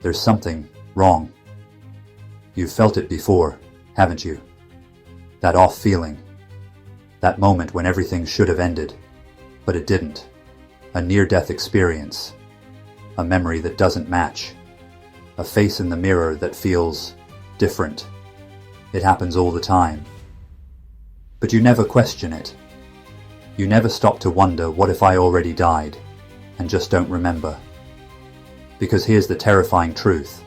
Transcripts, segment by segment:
there's something wrong. You've felt it before, haven't you? That off feeling. That moment when everything should have ended, but it didn't. A near-death experience. A memory that doesn't match. A face in the mirror that feels different. It happens all the time. But you never question it. You never stop to wonder, what if I already died and just don't remember? Because here's the terrifying truth.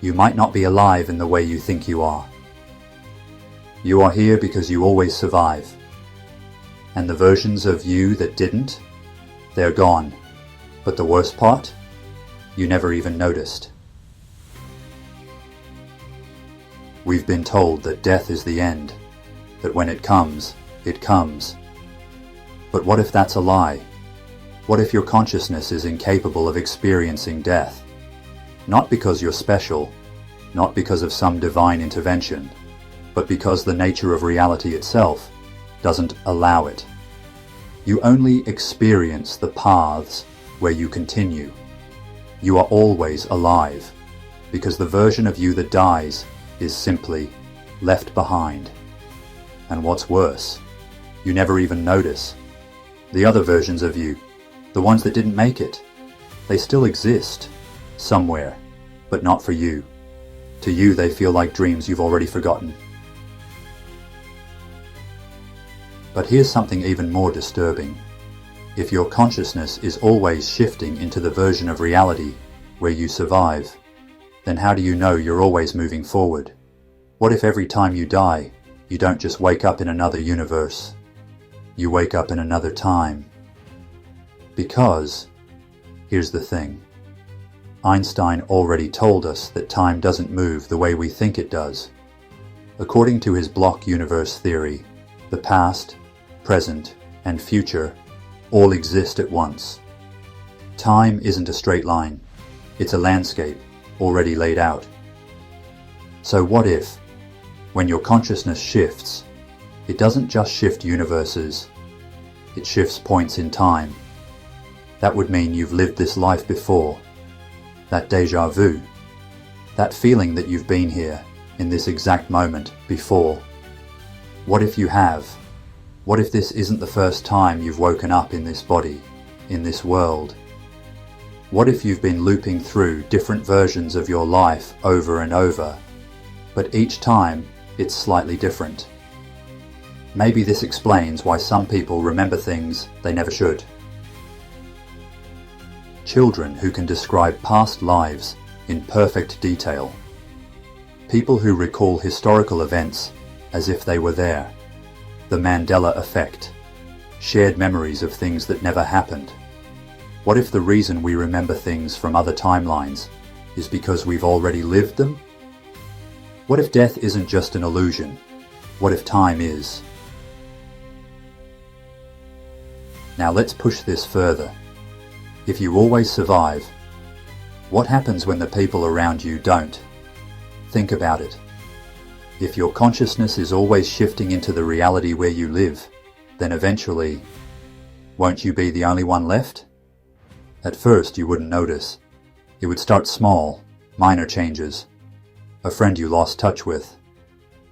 You might not be alive in the way you think you are. You are here because you always survive. And the versions of you that didn't, they're gone. But the worst part? You never even noticed. We've been told that death is the end, that when it comes, it comes. But what if that's a lie? What if your consciousness is incapable of experiencing death? Not because you're special, not because of some divine intervention, but because the nature of reality itself doesn't allow it. You only experience the paths where you continue. You are always alive, because the version of you that dies is simply left behind. And what's worse, you never even notice. The other versions of you, the ones that didn't make it, they still exist, somewhere, but not for you. To you they feel like dreams you've already forgotten. But here's something even more disturbing. If your consciousness is always shifting into the version of reality where you survive, then how do you know you're always moving forward? What if every time you die, you don't just wake up in another universe? You wake up in another time. Because, here's the thing, Einstein already told us that time doesn't move the way we think it does. According to his block universe theory, the past, present, and future all exist at once. Time isn't a straight line, it's a landscape already laid out. So what if, when your consciousness shifts, it doesn't just shift universes, it shifts points in time? That would mean you've lived this life before. That déjà vu. That feeling that you've been here, in this exact moment, before. What if you have? What if this isn't the first time you've woken up in this body, in this world? What if you've been looping through different versions of your life over and over, but each time it's slightly different? Maybe this explains why some people remember things they never should. Children who can describe past lives in perfect detail. People who recall historical events as if they were there. The Mandela Effect. Shared memories of things that never happened. What if the reason we remember things from other timelines is because we've already lived them? What if death isn't just an illusion? What if time is? Now let's push this further. If you always survive, what happens when the people around you don't? Think about it. If your consciousness is always shifting into the reality where you live, then eventually, won't you be the only one left? At first you wouldn't notice. It would start small, minor changes. A friend you lost touch with.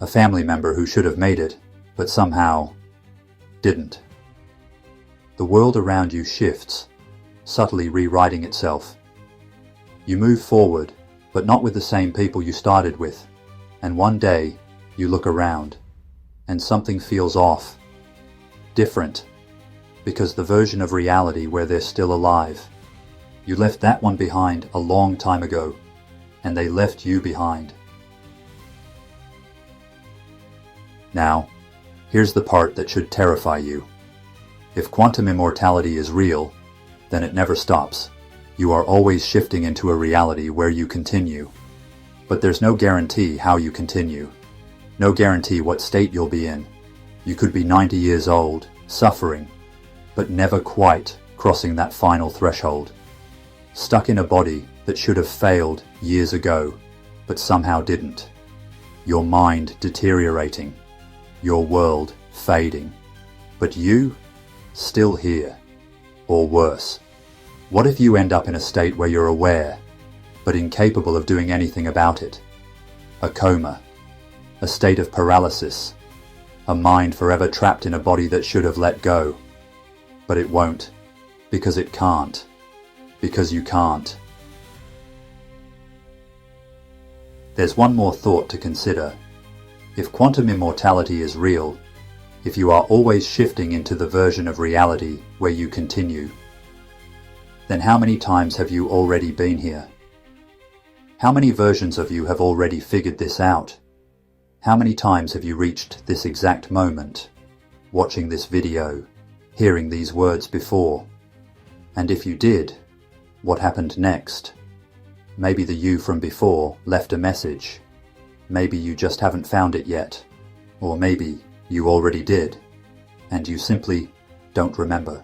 A family member who should have made it, but somehow didn't. The world around you shifts, subtly rewriting itself. You move forward, but not with the same people you started with. And one day, you look around, and something feels off. Different. Because the version of reality where they're still alive, you left that one behind a long time ago, and they left you behind. Now, here's the part that should terrify you. If quantum immortality is real, then it never stops. You are always shifting into a reality where you continue. But there's no guarantee how you continue. No guarantee what state you'll be in. You could be 90 years old, suffering, but never quite crossing that final threshold. Stuck in a body that should have failed years ago, but somehow didn't. Your mind deteriorating. Your world fading. But you, still here. Or worse. What if you end up in a state where you're aware, but incapable of doing anything about it. A coma, a state of paralysis, a mind forever trapped in a body that should have let go. But it won't, because it can't, because you can't. There's one more thought to consider. If quantum immortality is real, if you are always shifting into the version of reality where you continue, then how many times have you already been here? How many versions of you have already figured this out? How many times have you reached this exact moment, watching this video, hearing these words before? And if you did, what happened next? Maybe the you from before left a message. Maybe you just haven't found it yet. Or maybe you already did, and you simply don't remember.